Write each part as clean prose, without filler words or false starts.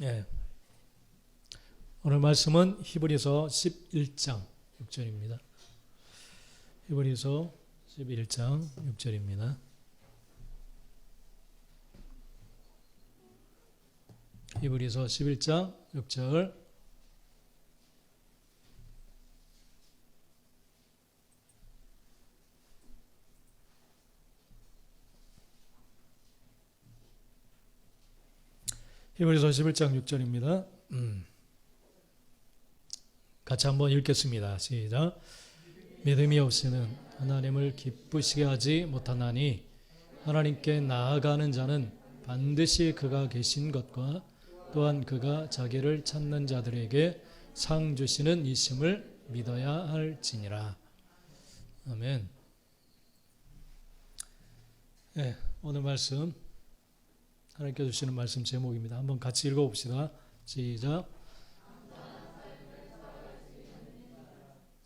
예. 오늘 말씀은 히브리서 11장 6절입니다. 히브리서 11장 6절입니다. 히브리서 11장 6절. 히브리서 11장 6절입니다. 같이 한번 읽겠습니다. 시작. 믿음이 없이는 하나님을 기쁘시게 하지 못하나니 하나님께 나아가는 자는 반드시 그가 계신 것과 또한 그가 자기를 찾는 자들에게 상 주시는 이심을 믿어야 할지니라. 아멘. 네, 오늘 말씀 하나님께 주시는 말씀 제목입니다. 한번 같이 읽어봅시다. 시작.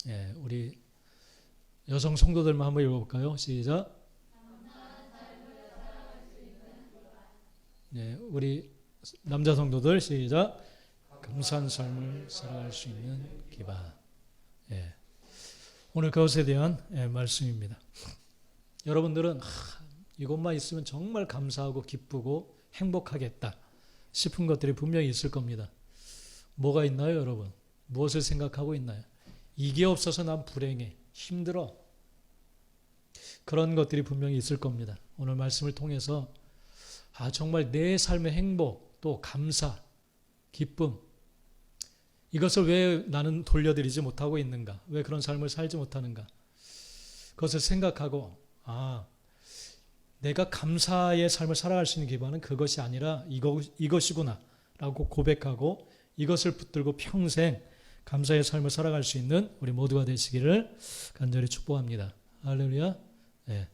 예, 우리 여성 성도들만 한번 읽어볼까요? 시작. 네, 우리 남자 성도들 시작. 감사한 삶을 살아갈 수 있는 기반. 예, 오늘 그것에 대한 말씀입니다. 여러분들은 이것만 있으면 정말 감사하고 기쁘고 행복하겠다 싶은 것들이 분명히 있을 겁니다. 뭐가 있나요, 여러분? 무엇을 생각하고 있나요? 이게 없어서 난 불행해, 힘들어. 그런 것들이 분명히 있을 겁니다. 오늘 말씀을 통해서 정말 내 삶의 행복, 또 감사, 기쁨, 이것을 왜 나는 돌려드리지 못하고 있는가? 왜 그런 삶을 살지 못하는가? 그것을 생각하고 내가 감사의 삶을 살아갈 수 있는 기반은 그것이 아니라 이것이구나 라고 고백하고 이것을 붙들고 평생 감사의 삶을 살아갈 수 있는 우리 모두가 되시기를 간절히 축복합니다. 할렐루야. 네.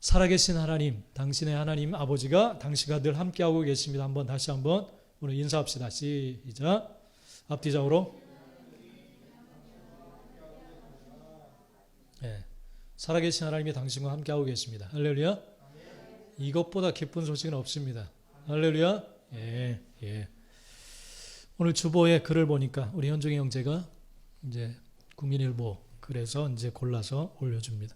살아계신 하나님, 당신의 하나님 아버지가 당신과 늘 함께하고 계십니다. 다시 한번 오늘 인사합시다. 시작. 앞뒤좌우로. 네. 살아계신 하나님이 당신과 함께하고 계십니다. 할렐루야. 이것보다 기쁜 소식은 없습니다. 할렐루야. 예, 예. 오늘 주보에 글을 보니까 우리 현중이 형제가 이제 국민일보 글에서 이제 골라서 올려줍니다.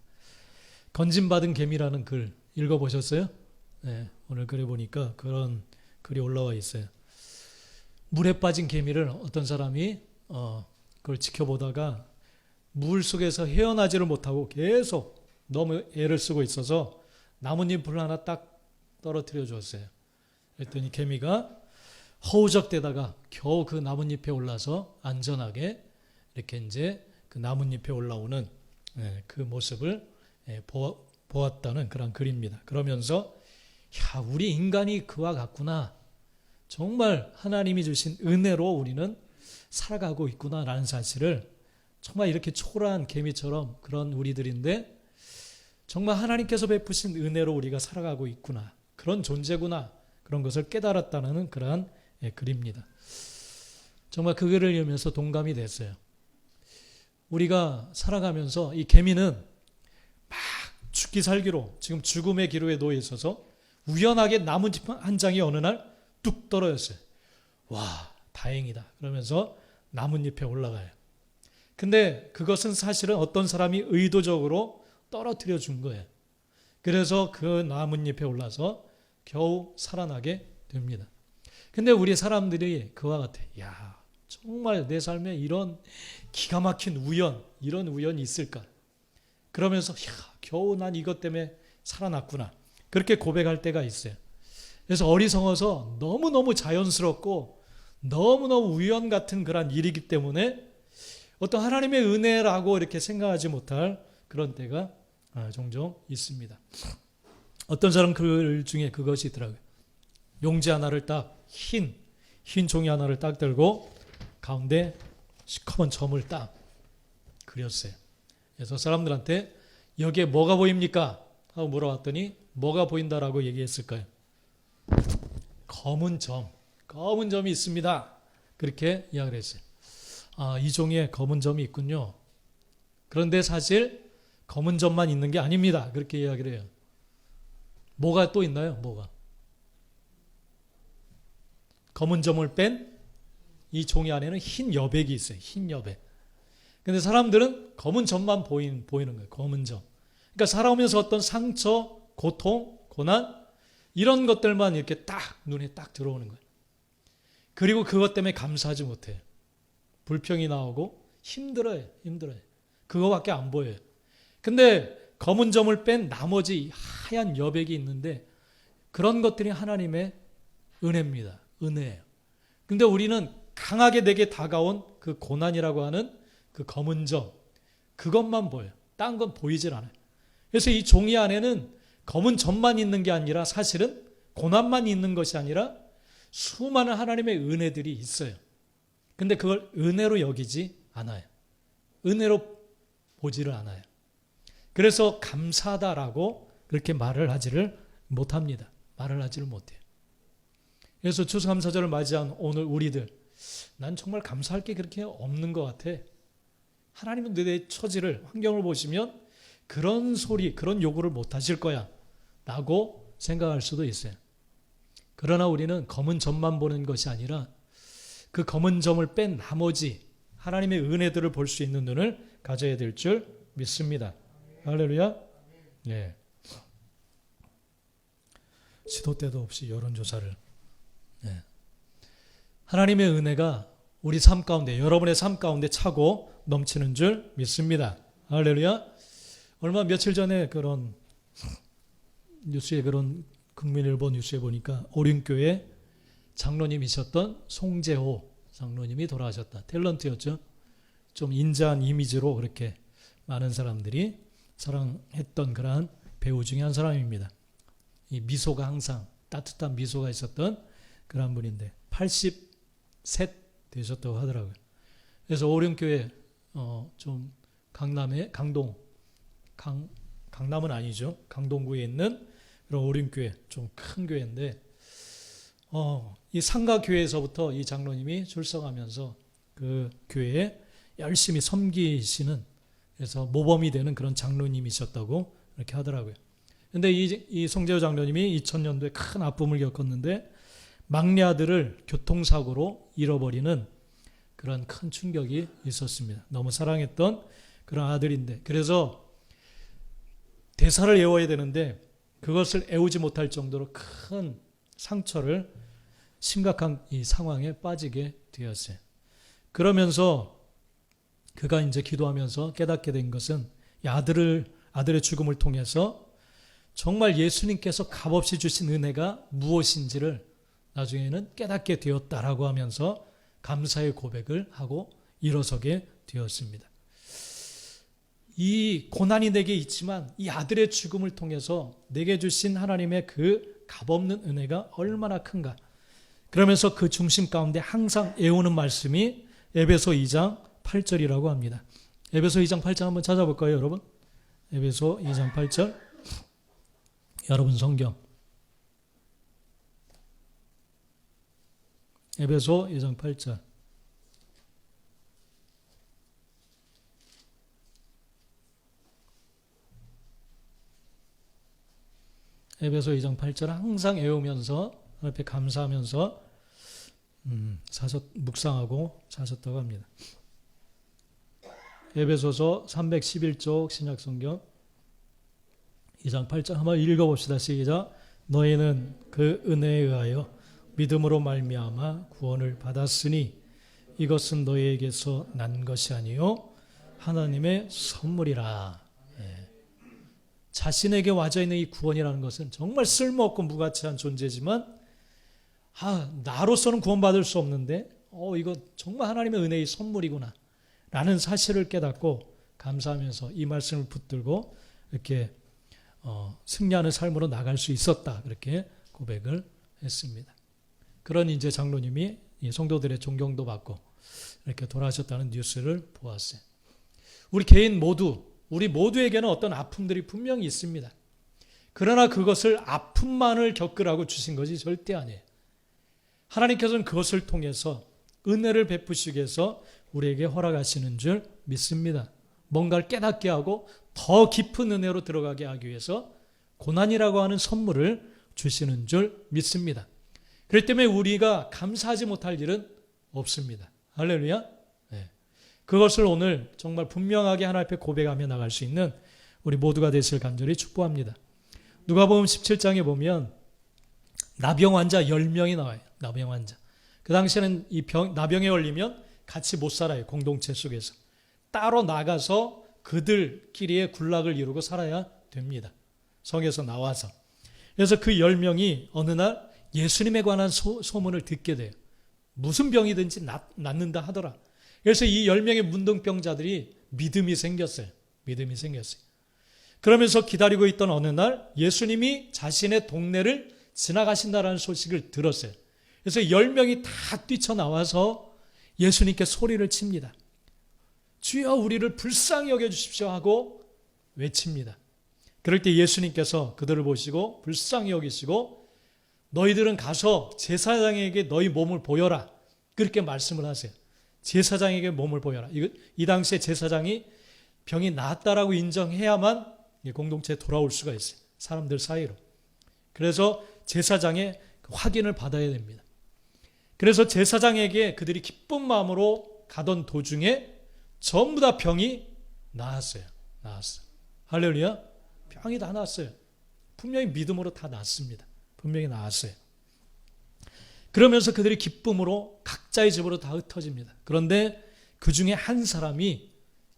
건진받은 개미라는 글 읽어보셨어요? 네, 오늘 글에 보니까 그런 글이 올라와 있어요. 물에 빠진 개미를 어떤 사람이 그걸 지켜보다가 물 속에서 헤어나지를 못하고 계속 너무 애를 쓰고 있어서 나뭇잎을 하나 딱 떨어뜨려 주었어요. 그랬더니 개미가 허우적대다가 겨우 그 나뭇잎에 올라서 안전하게 이렇게 이제 그 나뭇잎에 올라오는 그 모습을 보았다는 그런 글입니다. 그러면서 우리 인간이 그와 같구나. 정말 하나님이 주신 은혜로 우리는 살아가고 있구나라는 사실을 정말 이렇게 초라한 개미처럼 그런 우리들인데 정말 하나님께서 베푸신 은혜로 우리가 살아가고 있구나. 그런 존재구나. 그런 것을 깨달았다는 그러한 글입니다. 정말 그 글을 읽으면서 동감이 됐어요. 우리가 살아가면서 이 개미는 막 죽기 살기로 지금 죽음의 기로에 놓여 있어서 우연하게 나뭇잎 한 장이 어느 날 뚝 떨어졌어요. 와, 다행이다. 그러면서 나뭇잎에 올라가요. 근데 그것은 사실은 어떤 사람이 의도적으로 떨어뜨려 준 거예요. 그래서 그 나뭇잎에 올라서 겨우 살아나게 됩니다. 근데 우리 사람들이 그와 같아. 정말 내 삶에 이런 기가 막힌 이런 우연이 있을까? 그러면서 겨우 난 이것 때문에 살아났구나. 그렇게 고백할 때가 있어요. 그래서 어리석어서 너무너무 자연스럽고 너무너무 우연 같은 그런 일이기 때문에 어떤 하나님의 은혜라고 이렇게 생각하지 못할 그런 때가 종종 있습니다. 어떤 사람 글 중에 그것이 있더라고요. 용지 하나를 딱 흰 종이 하나를 딱 들고 가운데 시커먼 점을 딱 그렸어요. 그래서 사람들한테 여기에 뭐가 보입니까? 하고 물어봤더니 뭐가 보인다라고 얘기했을까요? 검은 점이 있습니다. 그렇게 이야기를 했어요. 이 종이에 검은 점이 있군요. 그런데 사실 검은 점만 있는 게 아닙니다. 그렇게 이야기를 해요. 뭐가 또 있나요? 뭐가? 검은 점을 뺀 이 종이 안에는 흰 여백이 있어요. 흰 여백. 근데 사람들은 검은 점만 보이는 거예요. 검은 점. 그러니까 살아오면서 어떤 상처, 고통, 고난 이런 것들만 이렇게 딱 눈에 딱 들어오는 거예요. 그리고 그것 때문에 감사하지 못해요. 불평이 나오고 힘들어요. 그거밖에 안 보여요. 근데 검은 점을 뺀 나머지 하얀 여백이 있는데 그런 것들이 하나님의 은혜입니다. 은혜예요. 근데 우리는 강하게 내게 다가온 그 고난이라고 하는 그 검은 점, 그것만 보여요. 딴 건 보이질 않아요. 그래서 이 종이 안에는 검은 점만 있는 게 아니라 사실은 고난만 있는 것이 아니라 수많은 하나님의 은혜들이 있어요. 근데 그걸 은혜로 여기지 않아요. 은혜로 보지를 않아요. 그래서 감사하다라고 그렇게 말을 하지를 못합니다. 말을 하지를 못해요. 그래서 추수감사절을 맞이한 오늘 우리들, 난 정말 감사할 게 그렇게 없는 것 같아. 하나님은 내 처지를, 환경을 보시면 그런 소리, 그런 요구를 못 하실 거야 라고 생각할 수도 있어요. 그러나 우리는 검은 점만 보는 것이 아니라 그 검은 점을 뺀 나머지 하나님의 은혜들을 볼 수 있는 눈을 가져야 될 줄 믿습니다. 할렐루야. 예. 시도 때도 없이 여론조사를. 예. 하나님의 은혜가 우리 삶 가운데, 여러분의 삶 가운데 차고 넘치는 줄 믿습니다. 할렐루야. 얼마 며칠 전에 그런 뉴스에, 그런 국민일보 뉴스에 보니까 오륜교회 장로님이셨던 송재호 장로님이 돌아가셨다. 탤런트였죠. 좀 인자한 이미지로 그렇게 많은 사람들이 사랑했던 그러한 배우 중에 한 사람입니다. 이 미소가 항상 따뜻한 미소가 있었던 그런 분인데 80셋 되셨다고 하더라고요. 그래서 오륜교회 좀 강남의 강남은 아니죠. 강동구에 있는 그런 오륜교회, 좀 큰 교회인데 이 상가교회에서부터 이 장로님이 출석하면서 그 교회에 열심히 섬기시는, 그래서 모범이 되는 그런 장로님이셨다고 이렇게 하더라고요. 근데 이 송재호 장로님이 2000년도에 큰 아픔을 겪었는데 막내 아들을 교통사고로 잃어버리는 그런 큰 충격이 있었습니다. 너무 사랑했던 그런 아들인데, 그래서 대사를 외워야 되는데 그것을 외우지 못할 정도로 큰 상처를, 심각한 이 상황에 빠지게 되었어요. 그러면서 그가 이제 기도하면서 깨닫게 된 것은 이 아들의 죽음을 통해서 정말 예수님께서 값없이 주신 은혜가 무엇인지를 나중에는 깨닫게 되었다라고 하면서 감사의 고백을 하고 일어서게 되었습니다. 이 고난이 내게 있지만 이 아들의 죽음을 통해서 내게 주신 하나님의 그 값없는 은혜가 얼마나 큰가. 그러면서 그 중심 가운데 항상 애우는 말씀이 에베소 2장 8절이라고 합니다. 에베소 2장 8절 한번 찾아볼까요, 여러분? 에베소 2장 8절. 여러분 성경. 에베소 2장 8절. 에베소 2장 8절 항상 외우면서 앞에 감사하면서 묵상하고 사셨다고 합니다. 에베소서 311쪽 신약성경 2장 8절 한번 읽어봅시다. 시작. 너희는 그 은혜에 의하여 믿음으로 말미암아 구원을 받았으니 이것은 너희에게서 난 것이 아니요 하나님의 선물이라. 자신에게 와져 있는 이 구원이라는 것은 정말 쓸모없고 무가치한 존재지만 나로서는 구원받을 수 없는데 이거 정말 하나님의 은혜의 선물이구나 라는 사실을 깨닫고 감사하면서 이 말씀을 붙들고 이렇게 승리하는 삶으로 나갈 수 있었다, 그렇게 고백을 했습니다. 그런 이제 장로님이 이 성도들의 존경도 받고 이렇게 돌아가셨다는 뉴스를 보았어요. 우리 개인 모두, 우리 모두에게는 어떤 아픔들이 분명히 있습니다. 그러나 그것을 아픔만을 겪으라고 주신 것이 절대 아니에요. 하나님께서는 그것을 통해서 은혜를 베푸시기 위해서 우리에게 허락하시는 줄 믿습니다. 뭔가를 깨닫게 하고 더 깊은 은혜로 들어가게 하기 위해서 고난이라고 하는 선물을 주시는 줄 믿습니다. 그렇기 때문에 우리가 감사하지 못할 일은 없습니다. 할렐루야. 네. 그것을 오늘 정말 분명하게 하나님 앞에 고백하며 나갈 수 있는 우리 모두가 되시길 간절히 축복합니다. 누가복음 17장에 보면 나병 환자 10명이 나와요. 나병 환자. 그 당시에는 나병에 걸리면 같이 못 살아요. 공동체 속에서. 따로 나가서 그들끼리의 군락을 이루고 살아야 됩니다. 성에서 나와서. 그래서 그 10명이 어느 날 예수님에 관한 소문을 듣게 돼요. 무슨 병이든지 낫는다 하더라. 그래서 이 10명의 문둥병자들이 믿음이 생겼어요. 믿음이 생겼어요. 그러면서 기다리고 있던 어느 날 예수님이 자신의 동네를 지나가신다라는 소식을 들었어요. 그래서 10명이 다 뛰쳐나와서 예수님께 소리를 칩니다. 주여 우리를 불쌍히 여겨주십시오 하고 외칩니다. 그럴 때 예수님께서 그들을 보시고 불쌍히 여기시고 너희들은 가서 제사장에게 너희 몸을 보여라. 그렇게 말씀을 하세요. 제사장에게 몸을 보여라. 이 당시에 제사장이 병이 나았다라고 인정해야만 공동체에 돌아올 수가 있어요. 사람들 사이로. 그래서 제사장의 확인을 받아야 됩니다. 그래서 제사장에게 그들이 기쁜 마음으로 가던 도중에 전부 다 병이 나았어요. 나았어요. 할렐루야. 병이 다 나았어요. 분명히 믿음으로 다 나았습니다. 분명히 나았어요. 그러면서 그들이 기쁨으로 각자의 집으로 다 흩어집니다. 그런데 그 중에 한 사람이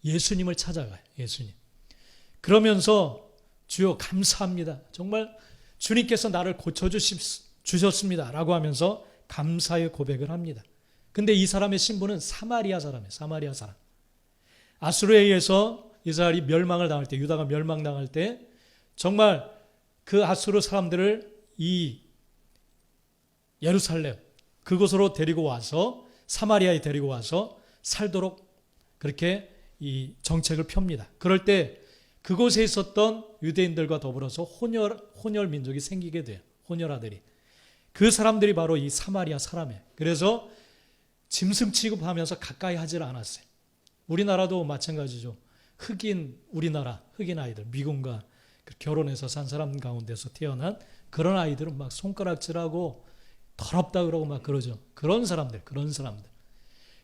예수님을 찾아가요. 예수님. 그러면서 주여 감사합니다. 정말 주님께서 나를 고쳐주셨습니다. 라고 하면서 감사의 고백을 합니다. 근데 이 사람의 신분은 사마리아 사람이에요. 사마리아 사람. 아수르에 의해서 이스라엘이 멸망을 당할 때, 유다가 멸망당할 때 정말 그 아수르 사람들을 이 예루살렘 그곳으로 데리고 와서 사마리아에 데리고 와서 살도록 그렇게 이 정책을 펴니다. 그럴 때 그곳에 있었던 유대인들과 더불어서 혼혈 민족이 생기게 돼요. 혼혈아들이. 그 사람들이 바로 이 사마리아 사람이에요. 그래서 짐승 취급하면서 가까이 하질 않았어요. 우리나라도 마찬가지죠. 우리나라 흑인 아이들, 미군과 결혼해서 산 사람 가운데서 태어난 그런 아이들은 막 손가락질하고 더럽다 그러고 막 그러죠. 그런 사람들.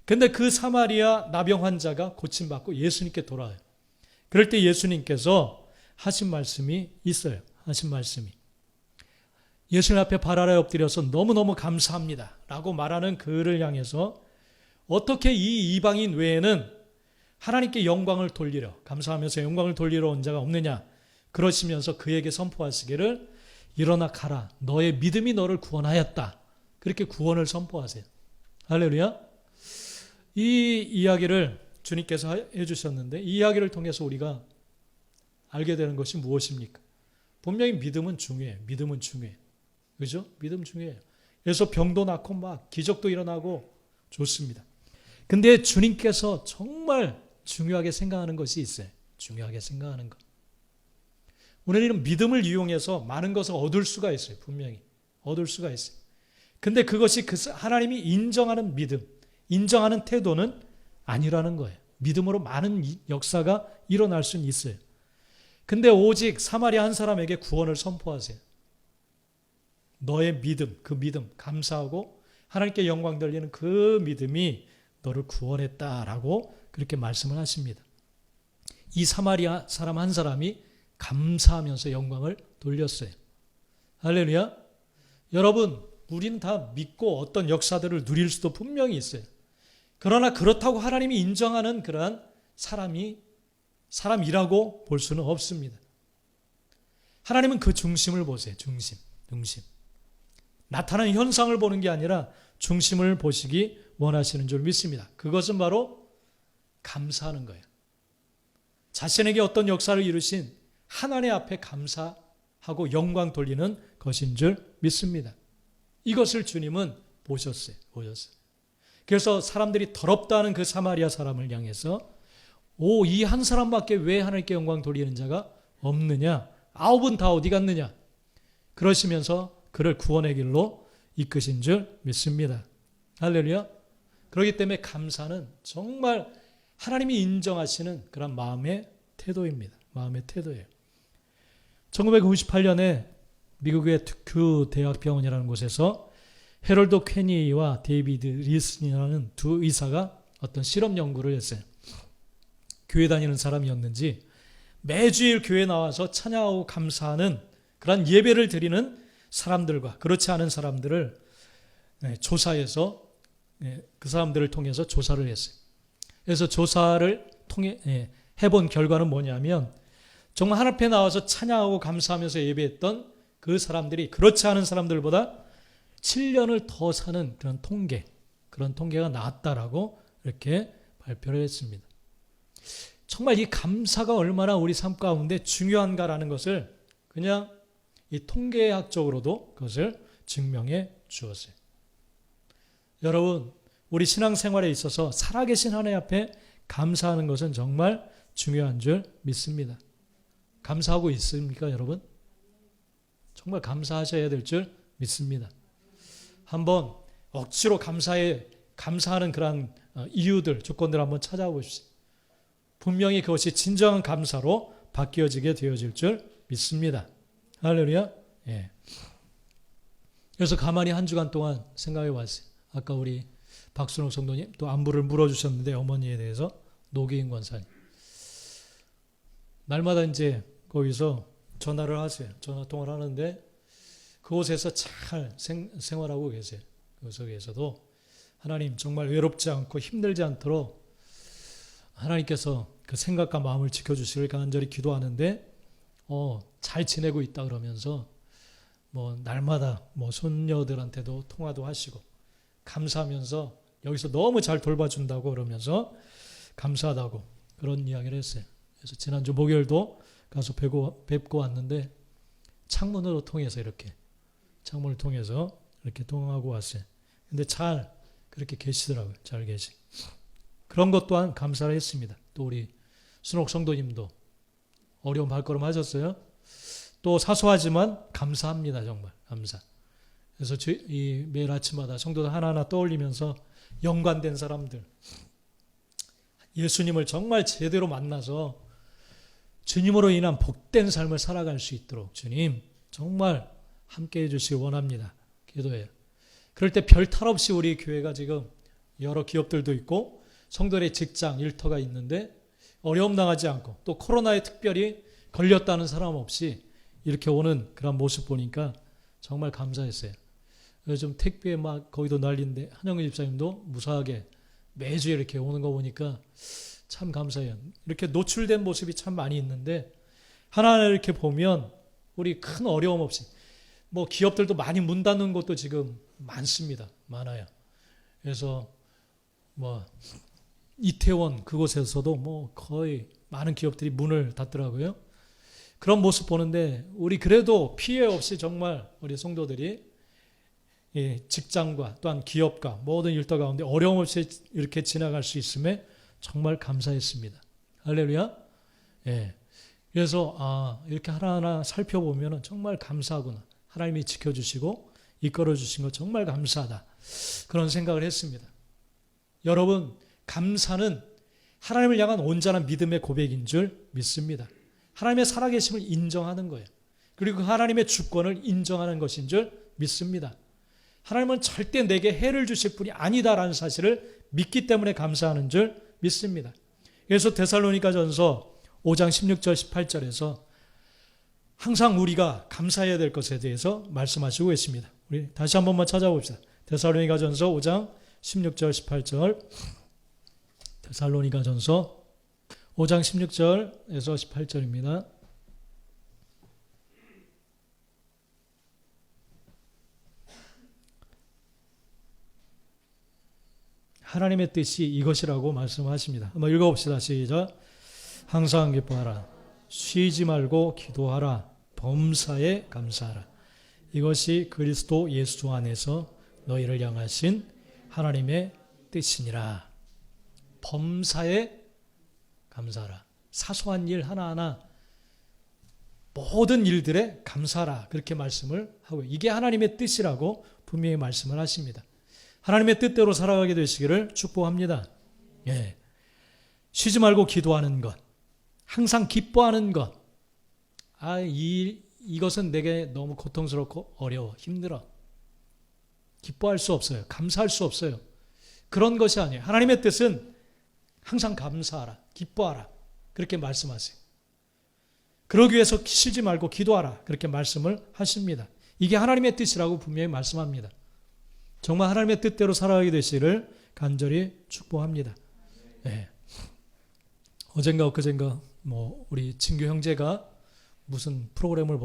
근데 그 사마리아 나병 환자가 고침받고 예수님께 돌아와요. 그럴 때 예수님께서 하신 말씀이 있어요. 하신 말씀이. 예수님 앞에 발 아래 엎드려서 너무너무 감사합니다. 라고 말하는 그를 향해서 어떻게 이 이방인 외에는 하나님께 영광을 돌리려, 감사하면서 영광을 돌리러 온 자가 없느냐. 그러시면서 그에게 선포하시기를 일어나 가라. 너의 믿음이 너를 구원하였다. 그렇게 구원을 선포하세요. 할렐루야. 이 이야기를 주님께서 해주셨는데 이 이야기를 통해서 우리가 알게 되는 것이 무엇입니까? 분명히 믿음은 중요해요. 믿음은 중요해요. 그죠? 믿음 중요해요. 그래서 병도 낫고 막 기적도 일어나고 좋습니다. 근데 주님께서 정말 중요하게 생각하는 것이 있어요. 중요하게 생각하는 것. 우리는 믿음을 이용해서 많은 것을 얻을 수가 있어요. 분명히. 얻을 수가 있어요. 근데 그것이 하나님이 인정하는 믿음, 인정하는 태도는 아니라는 거예요. 믿음으로 많은 역사가 일어날 수는 있어요. 근데 오직 사마리아 한 사람에게 구원을 선포하세요. 너의 믿음, 그 믿음, 감사하고 하나님께 영광 돌리는 그 믿음이 너를 구원했다라고 그렇게 말씀을 하십니다. 이 사마리아 사람 한 사람이 감사하면서 영광을 돌렸어요. 할렐루야. 여러분, 우리는 다 믿고 어떤 역사들을 누릴 수도 분명히 있어요. 그러나 그렇다고 하나님이 인정하는 그러한 사람이라고 볼 수는 없습니다. 하나님은 그 중심을 보세요. 중심. 나타나는 현상을 보는 게 아니라 중심을 보시기 원하시는 줄 믿습니다. 그것은 바로 감사하는 거예요. 자신에게 어떤 역사를 이루신 하나님 앞에 감사하고 영광 돌리는 것인 줄 믿습니다. 이것을 주님은 보셨어요. 그래서 사람들이 더럽다는 그 사마리아 사람을 향해서 이 한 사람밖에 왜 하나님께 영광 돌리는 자가 없느냐? 9은 다 어디 갔느냐? 그러시면서 그를 구원의 길로 이끄신 줄 믿습니다. 할렐루야. 그렇기 때문에 감사는 정말 하나님이 인정하시는 그런 마음의 태도입니다. 마음의 태도예요. 1998년에 미국의 듀크 대학병원이라는 곳에서 헤럴드 퀘니와 데이비드 리슨이라는 두 의사가 어떤 실험 연구를 했어요. 교회 다니는 사람이었는지 매주일 교회 나와서 찬양하고 감사하는 그런 예배를 드리는 사람들과 그렇지 않은 사람들을 조사해서 그 사람들을 통해서 조사를 했어요. 그래서 조사를 통해 해본 결과는 뭐냐면 정말 하나님 앞에 나와서 찬양하고 감사하면서 예배했던 그 사람들이 그렇지 않은 사람들보다 7년을 더 사는 그런 통계가 나왔다라고 이렇게 발표를 했습니다. 정말 이 감사가 얼마나 우리 삶 가운데 중요한가라는 것을 그냥 이 통계학적으로도 그것을 증명해 주었어요. 여러분, 우리 신앙생활에 있어서 살아계신 하나님 앞에 감사하는 것은 정말 중요한 줄 믿습니다. 감사하고 있습니까, 여러분? 정말 감사하셔야 될 줄 믿습니다. 한번 억지로 감사하는 그런 이유들, 조건들 한번 찾아보십시오. 분명히 그것이 진정한 감사로 바뀌어지게 되어질 줄 믿습니다. 할렐루야. 예. 그래서 가만히 한 주간 동안 생각해 봤어요. 아까 우리 박순옥 성도님 또 안부를 물어주셨는데 어머니에 대해서 노기인 권사님. 날마다 이제 거기서 전화를 하세요. 전화 통화를 하는데 그곳에서 잘 생활하고 계세요. 그 속에서도 하나님 정말 외롭지 않고 힘들지 않도록 하나님께서 그 생각과 마음을 지켜주시길 간절히 기도하는데 잘 지내고 있다 그러면서 날마다 손녀들한테도 통화도 하시고 감사하면서 여기서 너무 잘 돌봐준다고 그러면서 감사하다고 그런 이야기를 했어요. 그래서 지난주 목요일도 가서 뵙고 왔는데 창문을 통해서 이렇게 통화하고 왔어요. 근데 잘 그렇게 계시더라고요. 잘 계시. 그런 것 또한 감사를 했습니다. 또 우리 순옥 성도님도 어려운 발걸음 하셨어요. 또 사소하지만 감사합니다. 정말 감사. 그래서 매일 아침마다 성도들 하나하나 떠올리면서 연관된 사람들, 예수님을 정말 제대로 만나서 주님으로 인한 복된 삶을 살아갈 수 있도록 주님 정말 함께해 주시기 원합니다. 기도해요. 그럴 때 별 탈 없이 우리 교회가 지금 여러 기업들도 있고 성도들의 직장, 일터가 있는데 어려움 당하지 않고 또 코로나에 특별히 걸렸다는 사람 없이 이렇게 오는 그런 모습 보니까 정말 감사했어요. 요즘 택배 막 거기도 난리인데 한영규 집사님도 무사하게 매주 이렇게 오는 거 보니까 참 감사해요. 이렇게 노출된 모습이 참 많이 있는데 하나하나 이렇게 보면 우리 큰 어려움 없이 기업들도 많이 문 닫는 곳도 지금 많습니다. 많아요. 그래서 이태원 그곳에서도 거의 많은 기업들이 문을 닫더라고요. 그런 모습 보는데 우리 그래도 피해 없이 정말 우리 성도들이 직장과 또한 기업과 모든 일터 가운데 어려움 없이 이렇게 지나갈 수 있음에 정말 감사했습니다. 할렐루야. 예. 그래서 이렇게 하나하나 살펴보면 정말 감사하구나. 하나님이 지켜주시고 이끌어주신 것 정말 감사하다. 그런 생각을 했습니다. 여러분, 감사는 하나님을 향한 온전한 믿음의 고백인 줄 믿습니다. 하나님의 살아계심을 인정하는 거예요. 그리고 하나님의 주권을 인정하는 것인 줄 믿습니다. 하나님은 절대 내게 해를 주실 분이 아니다라는 사실을 믿기 때문에 감사하는 줄 믿습니다. 그래서 데살로니가전서 5장 16절 18절에서 항상 우리가 감사해야 될 것에 대해서 말씀하시고 계십니다. 우리 다시 한 번만 찾아봅시다. 데살로니가전서 5장 16절 18절 데살로니가전서 5장 16절에서 18절입니다. 하나님의 뜻이 이것이라고 말씀하십니다. 한번 읽어봅시다. 시작. 항상 기뻐하라. 쉬지 말고 기도하라. 범사에 감사하라. 이것이 그리스도 예수 안에서 너희를 향하신 하나님의 뜻이니라. 범사에 감사하라. 사소한 일 하나하나 모든 일들에 감사하라. 그렇게 말씀을 하고 이게 하나님의 뜻이라고 분명히 말씀을 하십니다. 하나님의 뜻대로 살아가게 되시기를 축복합니다. 예. 쉬지 말고 기도하는 것, 항상 기뻐하는 것. 이것은 내게 너무 고통스럽고 어려워, 힘들어. 기뻐할 수 없어요. 감사할 수 없어요. 그런 것이 아니에요. 하나님의 뜻은 항상 감사하라, 기뻐하라 그렇게 말씀하세요. 그러기 위해서 쉬지 말고 기도하라 그렇게 말씀을 하십니다. 이게 하나님의 뜻이라고 분명히 말씀합니다. 정말 하나님의 뜻대로 살아가게 되시기를 간절히 축복합니다. 네. 어젠가 엊그젠가 우리 친구 형제가 무슨 프로그램을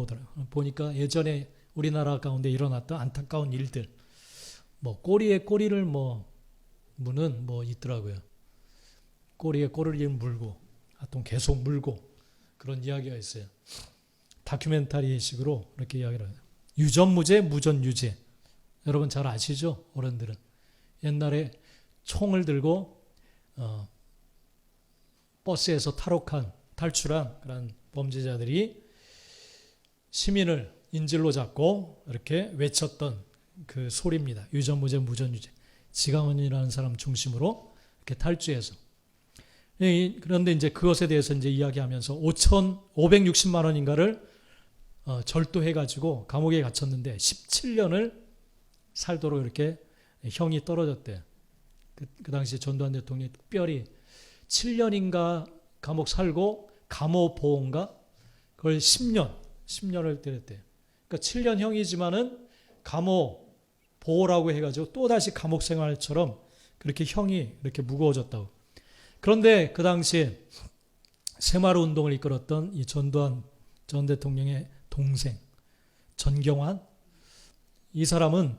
보니까 예전에 우리나라 가운데 일어났던 안타까운 일들, 꼬리에 꼬리를 무는 있더라고요. 꼬리에 꼬리를 물고, 하여튼 계속 물고 그런 이야기가 있어요. 다큐멘터리식으로 이렇게 이야기를 해요. 유전무죄, 무전유죄. 여러분 잘 아시죠? 어른들은 옛날에 총을 들고 버스에서 탈출한 그런 범죄자들이 시민을 인질로 잡고 이렇게 외쳤던 그 소리입니다. 유전무죄, 무전유죄. 지강원이라는 사람 중심으로 이렇게 탈주해서. 그런데 이제 그것에 대해서 이제 이야기하면서 560만 원인가를 절도해가지고 감옥에 갇혔는데 17년을 살도록 이렇게 형이 떨어졌대요. 그 당시 전두환 대통령이 특별히 7년인가 감옥 살고 감호보호인가 그걸 10년을 때렸대요. 그러니까 7년 형이지만은 감호보호라고 해가지고 또다시 감옥 생활처럼 그렇게 형이 이렇게 무거워졌다고. 그런데 그 당시에 새마을 운동을 이끌었던 이 전두환 전 대통령의 동생 전경환, 이 사람은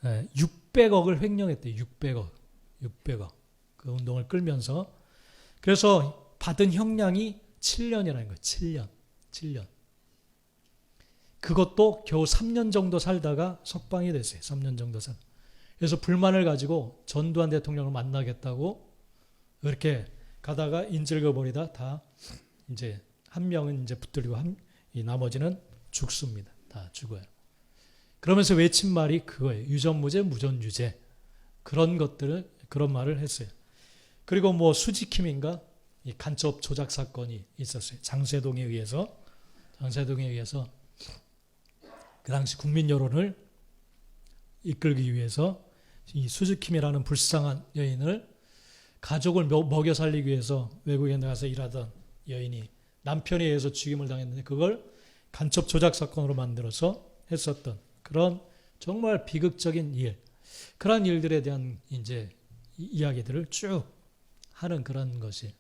600억을 횡령했대요. 600억. 그 운동을 끌면서. 그래서 받은 형량이 7년이라는 거예요. 7년. 그것도 겨우 3년 정도 살다가 석방이 됐어요. 3년 정도 그래서 불만을 가지고 전두환 대통령을 만나겠다고 이렇게 가다가 인질거버리다 다 이제 한 명은 이제 붙들리고 이 나머지는 죽습니다. 다 죽어요. 그러면서 외친 말이 그거예요. 유전무죄, 무전유죄. 그런 것들을, 그런 말을 했어요. 그리고 수지킴인가? 이 간첩 조작 사건이 있었어요. 장세동에 의해서 그 당시 국민 여론을 이끌기 위해서 이 수지킴이라는 불쌍한 여인을 가족을 먹여 살리기 위해서 외국에 나가서 일하던 여인이 남편에 의해서 죽임을 당했는데 그걸 간첩 조작 사건으로 만들어서 했었던 그런 정말 비극적인 일, 그런 일들에 대한 이제 이야기들을 쭉 하는 그런 것이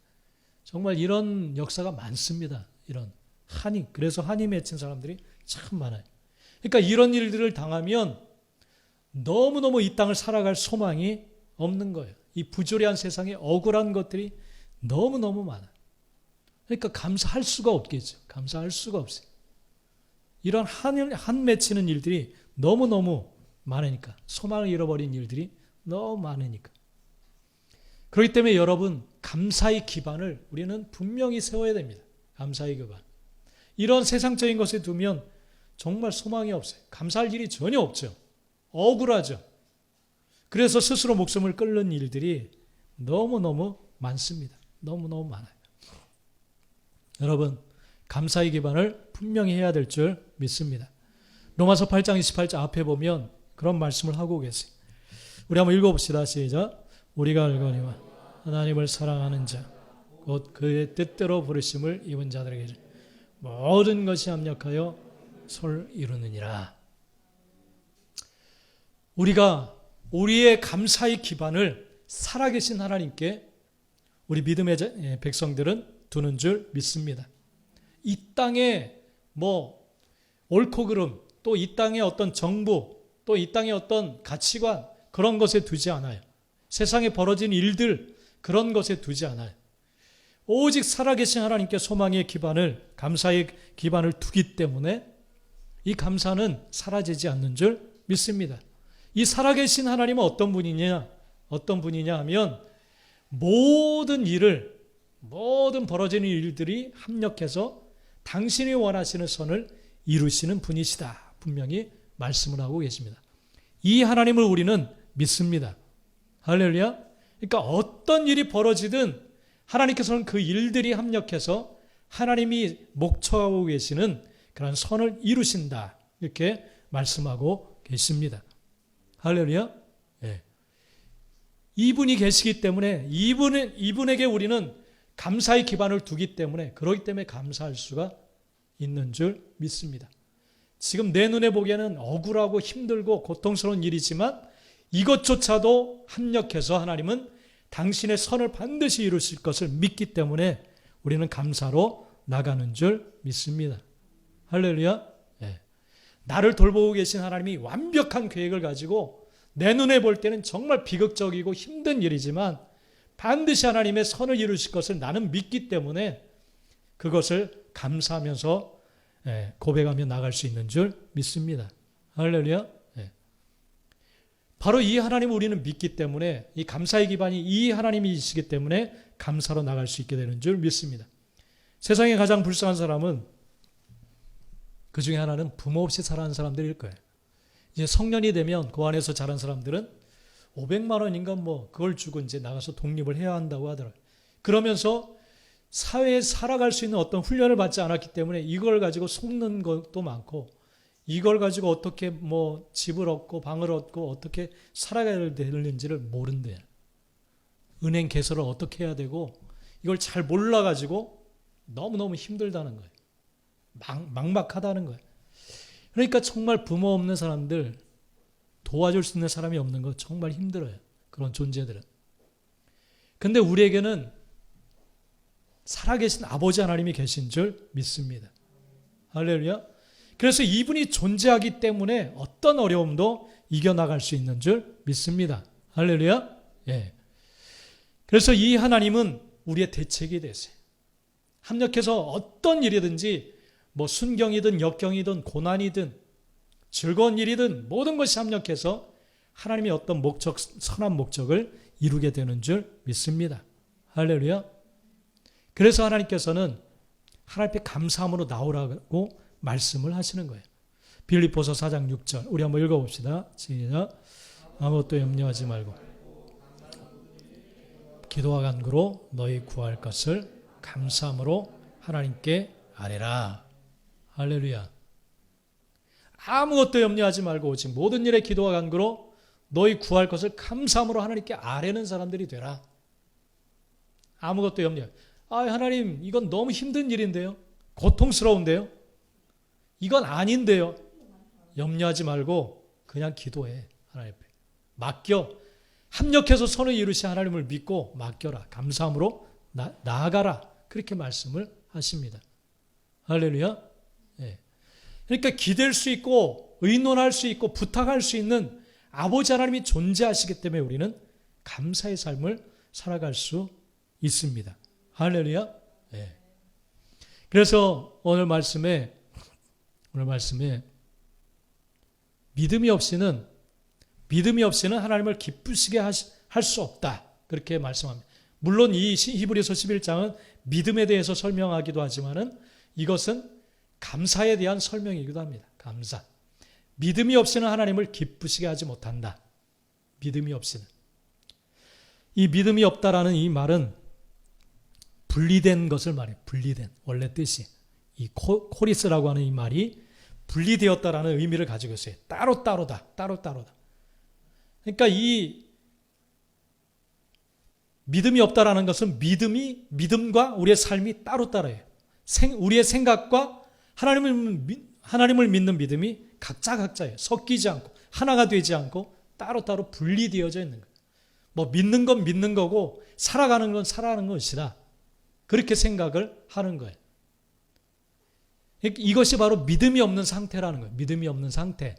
정말 이런 역사가 많습니다. 이런 그래서 한이 맺힌 사람들이 참 많아요. 그러니까 이런 일들을 당하면 너무너무 이 땅을 살아갈 소망이 없는 거예요. 이 부조리한 세상에 억울한 것들이 너무너무 많아요. 그러니까 감사할 수가 없겠죠. 감사할 수가 없어요. 이런 한 맺히는 일들이 너무너무 많으니까, 소망을 잃어버린 일들이 너무 많으니까. 그렇기 때문에 여러분, 감사의 기반을 우리는 분명히 세워야 됩니다. 감사의 기반. 이런 세상적인 것에 두면 정말 소망이 없어요. 감사할 일이 전혀 없죠. 억울하죠. 그래서 스스로 목숨을 끊는 일들이 너무너무 많습니다. 너무너무 많아요. 여러분, 감사의 기반을 분명히 해야 될 줄 믿습니다. 로마서 8장 28절 앞에 보면 그런 말씀을 하고 계세요. 우리 한번 읽어봅시다. 시작. 우리가 알거니와 하나님을 사랑하는 자, 곧 그의 뜻대로 부르심을 입은 자들에게 모든 것이 합력하여 설 이루느니라. 우리가 우리의 감사의 기반을 살아계신 하나님께 우리 믿음의 백성들은 두는 줄 믿습니다. 이 땅에 옳고 그름, 또 이 땅의 어떤 정부, 또 이 땅의 어떤 가치관, 그런 것에 두지 않아요. 세상에 벌어진 일들, 그런 것에 두지 않아요. 오직 살아계신 하나님께 소망의 기반을, 감사의 기반을 두기 때문에 이 감사는 사라지지 않는 줄 믿습니다. 이 살아계신 하나님은 어떤 분이냐 하면 모든 벌어지는 일들이 합력해서 당신이 원하시는 선을 이루시는 분이시다. 분명히 말씀을 하고 계십니다. 이 하나님을 우리는 믿습니다. 할렐루야. 그러니까 어떤 일이 벌어지든 하나님께서는 그 일들이 합력해서 하나님이 목표하고 계시는 그런 선을 이루신다. 이렇게 말씀하고 계십니다. 할렐루야. 예. 이분이 계시기 때문에 이분에게 우리는 감사의 기반을 두기 때문에 그렇기 때문에 감사할 수가 있는 줄 믿습니다. 지금 내 눈에 보기에는 억울하고 힘들고 고통스러운 일이지만 이것조차도 합력해서 하나님은 당신의 선을 반드시 이루실 것을 믿기 때문에 우리는 감사로 나가는 줄 믿습니다. 할렐루야. 네. 나를 돌보고 계신 하나님이 완벽한 계획을 가지고 내 눈에 볼 때는 정말 비극적이고 힘든 일이지만 반드시 하나님의 선을 이루실 것을 나는 믿기 때문에 그것을 감사하면서 고백하며 나갈 수 있는 줄 믿습니다. 할렐루야. 바로 이 하나님을 우리는 믿기 때문에 이 감사의 기반이 이 하나님이시기 때문에 감사로 나갈 수 있게 되는 줄 믿습니다. 세상에 가장 불쌍한 사람은 그 중에 하나는 부모 없이 자라는 사람들일 거예요. 이제 성년이 되면 그 안에서 자란 사람들은 500만 원인가 뭐 그걸 주고 이제 나가서 독립을 해야 한다고 하더라고요. 그러면서 사회에 살아갈 수 있는 어떤 훈련을 받지 않았기 때문에 이걸 가지고 속는 것도 많고 이걸 가지고 어떻게 뭐 집을 얻고 방을 얻고 어떻게 살아가야 되는지를 모른대요. 은행 개설을 어떻게 해야 되고 이걸 잘 몰라가지고 너무너무 힘들다는 거예요. 막막하다는 거예요. 그러니까 정말 부모 없는 사람들, 도와줄 수 있는 사람이 없는 거 정말 힘들어요. 그런 존재들은. 근데 우리에게는 살아계신 아버지 하나님이 계신 줄 믿습니다. 할렐루야. 그래서 이분이 존재하기 때문에 어떤 어려움도 이겨나갈 수 있는 줄 믿습니다. 할렐루야. 예. 그래서 이 하나님은 우리의 대책이 되세요. 합력해서 어떤 일이든지 뭐 순경이든 역경이든 고난이든 즐거운 일이든 모든 것이 합력해서 하나님의 어떤 목적, 선한 목적을 이루게 되는 줄 믿습니다. 할렐루야. 그래서 하나님께서는 하나님 앞에 감사함으로 나오라고 말씀을 하시는 거예요. 빌립보서 4장 6절 우리 한번 읽어봅시다. 시작. 아무것도 염려하지 말고 기도와 간구로 너희 구할 것을 감사함으로 하나님께 아뢰라. 할렐루야. 아무것도 염려하지 말고 오직 모든 일에 기도와 간구로 너희 구할 것을 감사함으로 하나님께 아뢰는 사람들이 되라. 아무것도 염려. 하나님 이건 너무 힘든 일인데요. 고통스러운데요. 이건 아닌데요. 염려하지 말고 그냥 기도해. 하나님 앞에 맡겨. 합력해서 선을 이루신 하나님을 믿고 맡겨라. 감사함으로 나아가라. 그렇게 말씀을 하십니다. 할렐루야. 네. 그러니까 기댈 수 있고 의논할 수 있고 부탁할 수 있는 아버지 하나님이 존재하시기 때문에 우리는 감사의 삶을 살아갈 수 있습니다. 할렐루야. 네. 그래서 오늘 말씀에 믿음이 없이는 하나님을 기쁘시게 할 수 없다. 그렇게 말씀합니다. 물론 이 히브리서 11장은 믿음에 대해서 설명하기도 하지만은 이것은 감사에 대한 설명이기도 합니다. 감사. 믿음이 없이는 하나님을 기쁘시게 하지 못한다. 믿음이 없이는. 이 믿음이 없다라는 이 말은 분리된 것을 말해요. 분리된. 원래 뜻이. 이 코리스라고 하는 이 말이 분리되었다라는 의미를 가지고 있어요. 따로따로다. 따로따로다. 그러니까 이 믿음이 없다라는 것은 믿음과 우리의 삶이 따로따로예요. 우리의 생각과 하나님을 믿는 믿음이 각자예요. 섞이지 않고 하나가 되지 않고 따로따로 분리되어져 있는 거예요. 뭐 믿는 건 믿는 거고 살아가는 건 살아가는 것이다. 그렇게 생각을 하는 거예요. 이것이 바로 믿음이 없는 상태라는 거예요. 믿음이 없는 상태.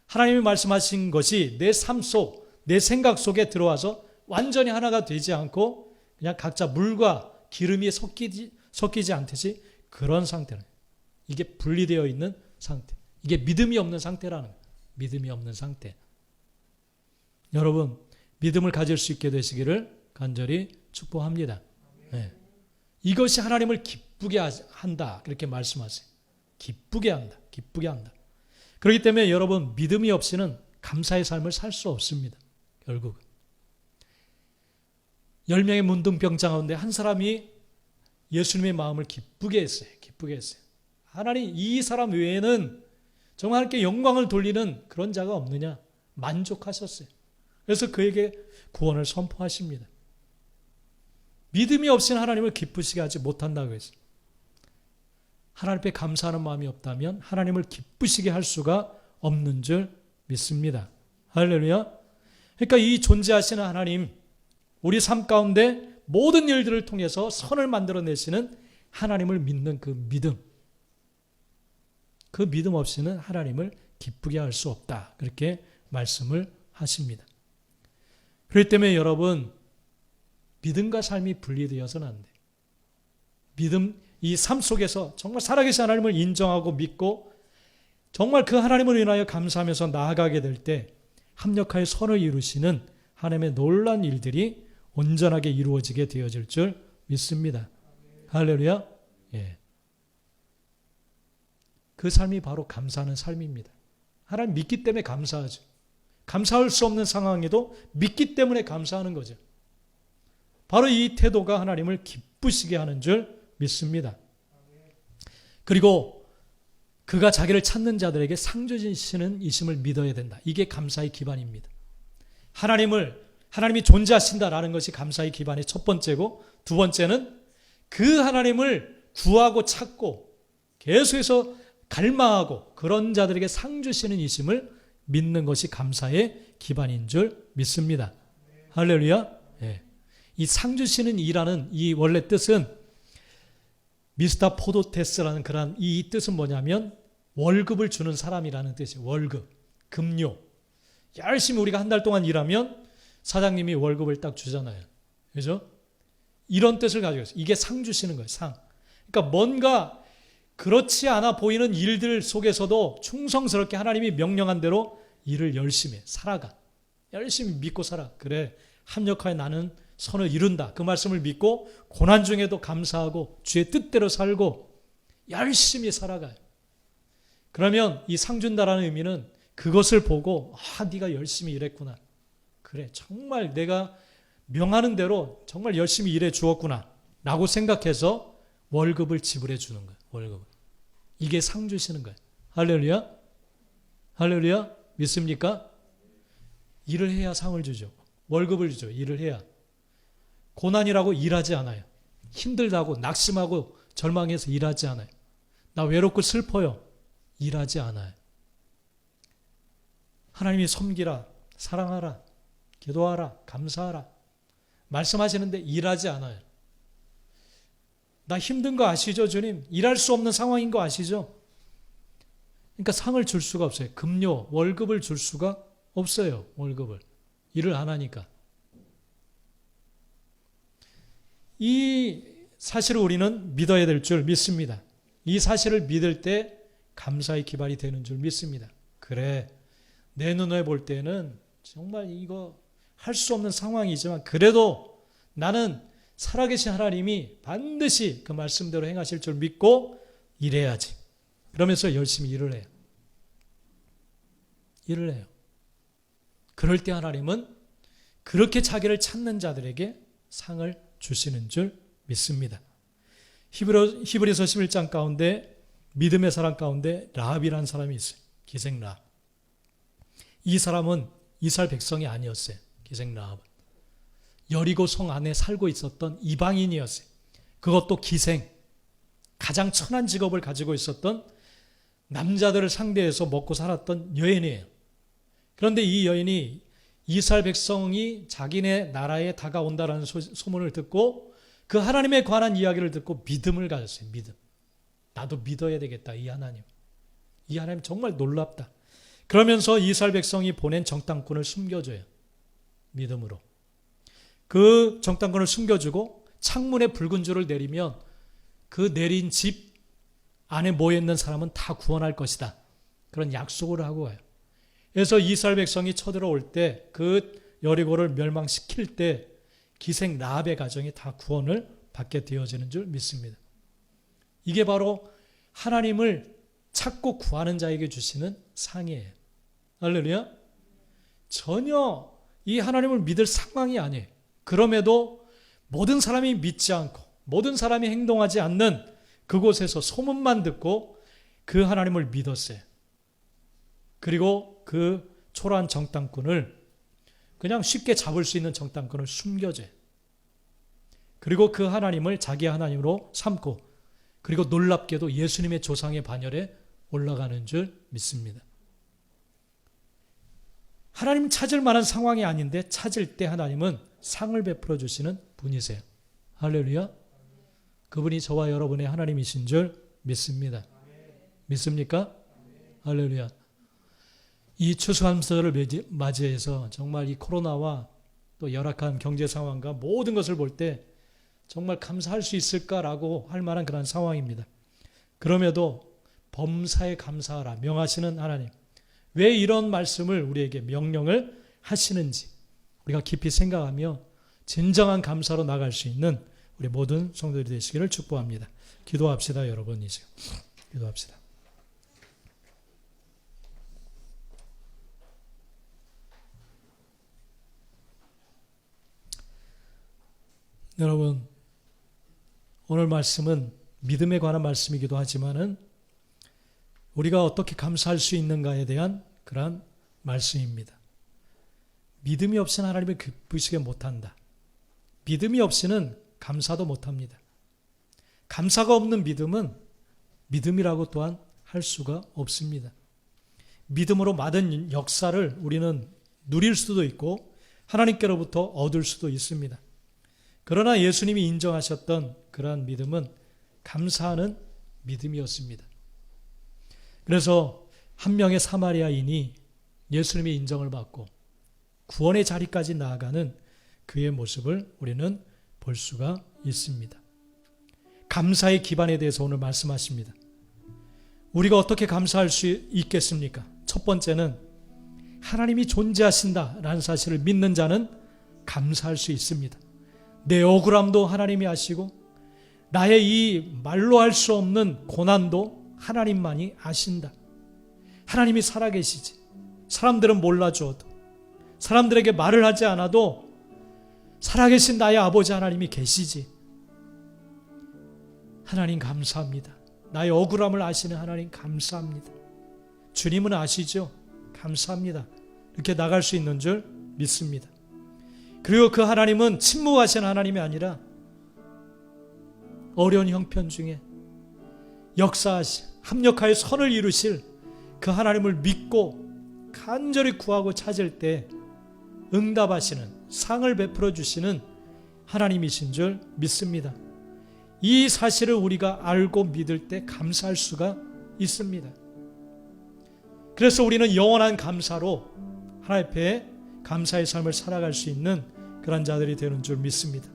하나님이 말씀하신 것이 내 삶 속, 내 생각 속에 들어와서 완전히 하나가 되지 않고 그냥 각자 물과 기름이 섞이지 않듯이 그런 상태는 이게 분리되어 있는 상태. 이게 믿음이 없는 상태라는 거예요. 믿음이 없는 상태. 여러분 믿음을 가질 수 있게 되시기를 간절히 축복합니다. 네. 이것이 하나님을 기쁘게 한다. 그렇게 말씀하세요. 기쁘게 한다. 기쁘게 한다. 그렇기 때문에 여러분 믿음이 없이는 감사의 삶을 살 수 없습니다. 결국 10명의 문둥병자 가운데 한 사람이 예수님의 마음을 기쁘게 했어요. 기쁘게 했어요. 하나님 이 사람 외에는 정말 하나님께 영광을 돌리는 그런 자가 없느냐. 만족하셨어요. 그래서 그에게 구원을 선포하십니다. 믿음이 없이는 하나님을 기쁘시게 하지 못한다고 했어요. 하나님 앞에 감사하는 마음이 없다면 하나님을 기쁘시게 할 수가 없는 줄 믿습니다. 할렐루야. 그러니까 이 존재하시는 하나님, 우리 삶 가운데 모든 일들을 통해서 선을 만들어내시는 하나님을 믿는 그 믿음 없이는 하나님을 기쁘게 할 수 없다. 그렇게 말씀을 하십니다. 그렇기 때문에 여러분, 믿음과 삶이 분리되어서는 안 돼요. 믿음, 이 삶 속에서 정말 살아계신 하나님을 인정하고 믿고 정말 그 하나님을 인하여 감사하면서 나아가게 될 때 합력하여 선을 이루시는 하나님의 놀라운 일들이 온전하게 이루어지게 되어질 줄 믿습니다. 할렐루야. 예. 그 삶이 바로 감사하는 삶입니다. 하나님 믿기 때문에 감사하죠. 감사할 수 없는 상황에도 믿기 때문에 감사하는 거죠. 바로 이 태도가 하나님을 기쁘시게 하는 줄 믿습니다. 그리고 그가 자기를 찾는 자들에게 상 주시는 이심을 믿어야 된다. 이게 감사의 기반입니다. 하나님이 존재하신다라는 것이 감사의 기반의 첫 번째고, 두 번째는 그 하나님을 구하고 찾고 계속해서 갈망하고 그런 자들에게 상 주시는 이심을 믿는 것이 감사의 기반인 줄 믿습니다. 할렐루야. 예. 이 상 주시는 이라는 이 원래 뜻은 미스터 포도테스라는 그런 이 뜻은 뭐냐면 월급을 주는 사람이라는 뜻이에요. 월급, 급료. 열심히 우리가 한 달 동안 일하면 사장님이 월급을 딱 주잖아요. 그죠? 이런 뜻을 가지고 있어요. 이게 상 주시는 거예요. 상. 그러니까 뭔가 그렇지 않아 보이는 일들 속에서도 충성스럽게 하나님이 명령한 대로 일을 열심히 해. 살아가. 열심히 믿고 살아. 그래, 합력하여 나는 선을 이룬다. 그 말씀을 믿고 고난 중에도 감사하고 주의 뜻대로 살고 열심히 살아가요. 그러면 이 상 준다라는 의미는 그것을 보고 네가 열심히 일했구나. 그래, 정말 내가 명하는 대로 정말 열심히 일해 주었구나 라고 생각해서 월급을 지불해 주는 거예요. 월급을. 이게 상 주시는 거예요. 할렐루야. 할렐루야. 믿습니까? 일을 해야 상을 주죠. 월급을 주죠. 일을 해야. 고난이라고 일하지 않아요. 힘들다고 낙심하고 절망해서 일하지 않아요. 나 외롭고 슬퍼요. 일하지 않아요. 하나님이 섬기라, 사랑하라, 기도하라, 감사하라 말씀하시는데 일하지 않아요. 나 힘든 거 아시죠, 주님? 일할 수 없는 상황인 거 아시죠? 그러니까 상을 줄 수가 없어요. 급료, 월급을 줄 수가 없어요. 월급을. 일을 안 하니까. 이 사실을 우리는 믿어야 될 줄 믿습니다. 이 사실을 믿을 때 감사의 기반이 되는 줄 믿습니다. 그래, 내 눈에 볼 때는 정말 이거 할 수 없는 상황이지만 그래도 나는 살아계신 하나님이 반드시 그 말씀대로 행하실 줄 믿고 일해야지. 그러면서 열심히 일을 해요. 일을 해요. 그럴 때 하나님은 그렇게 자기를 찾는 자들에게 상을 주시는 줄 믿습니다. 히브리서 11장 가운데 믿음의 사람 가운데 라합이라는 사람이 있어요. 기생 라합. 이 사람은 이스라엘 백성이 아니었어요. 기생 라합은. 여리고 성 안에 살고 있었던 이방인이었어요. 그것도 기생. 가장 천한 직업을 가지고 있었던 남자들을 상대해서 먹고 살았던 여인이에요. 그런데 이 여인이 이스라엘 백성이 자기네 나라에 다가온다라는 소문을 듣고 그 하나님에 관한 이야기를 듣고 믿음을 가졌어요. 믿음. 나도 믿어야 되겠다. 이 하나님. 이 하나님 정말 놀랍다. 그러면서 이스라엘 백성이 보낸 정탐꾼을 숨겨줘요. 믿음으로. 그 정탐꾼을 숨겨주고 창문에 붉은 줄을 내리면 그 내린 집 안에 모여있는 사람은 다 구원할 것이다. 그런 약속을 하고 와요. 그래서 이스라엘 백성이 쳐들어올 때 그 여리고를 멸망시킬 때 기생 라합의 가정이 다 구원을 받게 되어지는 줄 믿습니다. 이게 바로 하나님을 찾고 구하는 자에게 주시는 상이에요. 할렐루야. 전혀 이 하나님을 믿을 상황이 아니에요. 그럼에도 모든 사람이 믿지 않고 모든 사람이 행동하지 않는 그곳에서 소문만 듣고 그 하나님을 믿었어요. 그리고 그 초라한 정탐꾼을 그냥 쉽게 잡을 수 있는 정탐꾼을 숨겨줘요. 그리고 그 하나님을 자기 하나님으로 삼고 그리고 놀랍게도 예수님의 조상의 반열에 올라가는 줄 믿습니다. 하나님 찾을 만한 상황이 아닌데 찾을 때 하나님은 상을 베풀어 주시는 분이세요. 할렐루야. 그분이 저와 여러분의 하나님이신 줄 믿습니다. 믿습니까? 할렐루야. 이 추수감사절을 맞이해서 정말 이 코로나와 또 열악한 경제 상황과 모든 것을 볼 때 정말 감사할 수 있을까라고 할 만한 그런 상황입니다. 그럼에도 범사에 감사하라 명하시는 하나님, 왜 이런 말씀을 우리에게 명령을 하시는지 우리가 깊이 생각하며 진정한 감사로 나갈 수 있는 우리 모든 성도들이 되시기를 축복합니다. 기도합시다. 여러분 이제 기도합시다. 여러분, 오늘 말씀은 믿음에 관한 말씀이기도 하지만은 우리가 어떻게 감사할 수 있는가에 대한 그러한 말씀입니다. 믿음이 없이는 하나님을 기쁘시게 못한다. 믿음이 없이는 감사도 못합니다. 감사가 없는 믿음은 믿음이라고 또한 할 수가 없습니다. 믿음으로 받은 역사를 우리는 누릴 수도 있고 하나님께로부터 얻을 수도 있습니다. 그러나 예수님이 인정하셨던 그러한 믿음은 감사하는 믿음이었습니다. 그래서 한 명의 사마리아인이 예수님의 인정을 받고 구원의 자리까지 나아가는 그의 모습을 우리는 볼 수가 있습니다. 감사의 기반에 대해서 오늘 말씀하십니다. 우리가 어떻게 감사할 수 있겠습니까? 첫 번째는 하나님이 존재하신다라는 사실을 믿는 자는 감사할 수 있습니다. 내 억울함도 하나님이 아시고 나의 이 말로 할 수 없는 고난도 하나님만이 아신다. 하나님이 살아계시지. 사람들은 몰라줘도, 사람들에게 말을 하지 않아도 살아계신 나의 아버지 하나님이 계시지. 하나님 감사합니다. 나의 억울함을 아시는 하나님 감사합니다. 주님은 아시죠? 감사합니다. 이렇게 나갈 수 있는 줄 믿습니다. 그리고 그 하나님은 침묵하신 하나님이 아니라 어려운 형편 중에 역사하시, 합력하여 선을 이루실 그 하나님을 믿고 간절히 구하고 찾을 때 응답하시는, 상을 베풀어 주시는 하나님이신 줄 믿습니다. 이 사실을 우리가 알고 믿을 때 감사할 수가 있습니다. 그래서 우리는 영원한 감사로 하나님 앞에 감사의 삶을 살아갈 수 있는 그런 자들이 되는 줄 믿습니다.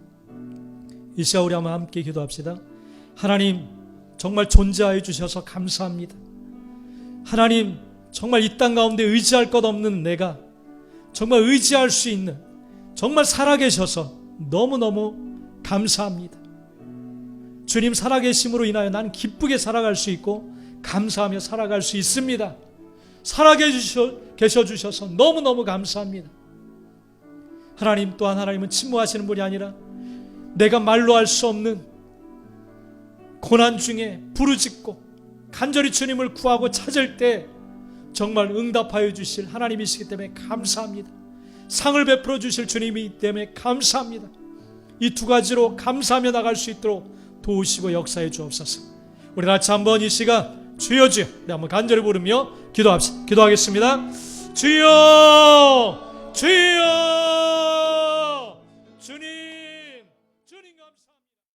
이 시간 우리 한번 함께 기도합시다. 하나님 정말 존재하여 주셔서 감사합니다. 하나님 정말 이 땅 가운데 의지할 것 없는 내가 정말 의지할 수 있는, 정말 살아계셔서 너무너무 감사합니다. 주님 살아계심으로 인하여 나는 기쁘게 살아갈 수 있고 감사하며 살아갈 수 있습니다. 살아계셔 주셔서 너무너무 감사합니다. 하나님 또한 하나님은 침묵하시는 분이 아니라 내가 말로 할 수 없는 고난 중에 부르짖고 간절히 주님을 구하고 찾을 때 정말 응답하여 주실 하나님이시기 때문에 감사합니다. 상을 베풀어 주실 주님이기 때문에 감사합니다. 이 두 가지로 감사하며 나갈 수 있도록 도우시고 역사해 주옵소서. 우리 같이 한번 이 시간 주여 주여 우리 한번 간절히 부르며 기도하겠습니다. 주여 주여 주님 감사합니다.